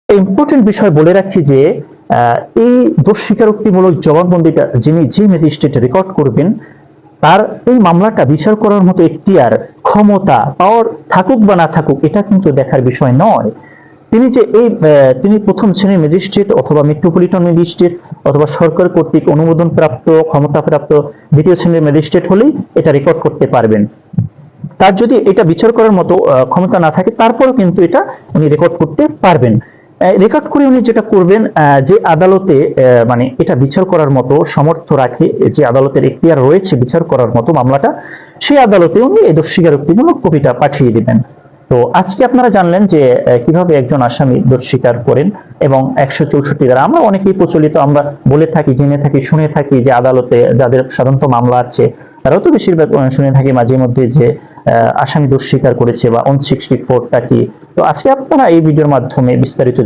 Important বিষয় বলে রাখি যে এই দোষ স্বীকারোক্তিমূলক জবানবন্দিটা যে ম্যাজিস্ট্রেট রেকর্ড করবেন তার এই মামলাটা বিচার করার মতো এখতিয়ার, ক্ষমতা, পাওয়ার থাকুক বা না থাকুক এটা কিন্তু দেখার বিষয় নয়। তিনি প্রথম শ্রেণীর ম্যাজিস্ট্রেট অথবা মেট্রোপলিটন ম্যাজিস্ট্রেট অথবা সরকার কর্তৃক অনুমোদন প্রাপ্ত ক্ষমতাপ্রাপ্ত দ্বিতীয় শ্রেণীর ম্যাজিস্ট্রেট হলেই এটা রেকর্ড করতে পারবেন। তার যদি এটা বিচার করার মতো ক্ষমতা না থাকে তারপরও কিন্তু এটা উনি রেকর্ড করতে পারবেন। রেকর্ড করে উনি যেটা করবেন, যে আদালতে মানে এটা বিচার করার মতো সামর্থ্য রাখে, যে আদালতের এখতিয়ার রয়েছে বিচার করার মতো মামলাটা, সেই আদালতে উনি এই দোষ স্বীকারোক্তিমূলক কপিটা পাঠিয়ে দিবেন। তো আজকে আপনারা জানলেন যে কিভাবে একজন আসামি দোষ স্বীকার করেন এবং 164 ধারা আমরা অনেকেই প্রচলিত আমরা বলে থাকি, জেনে থাকি, শুনে থাকি যে আদালতে যাদের সাধারণত মামলা আছে তারাও তো বেশিরভাগ শুনে থাকি মাঝে মধ্যে যে আসামি দোষ স্বীকার করেছে বা 164টা কি। তো আজকে আপনারা এই ভিডিওর মাধ্যমে বিস্তারিত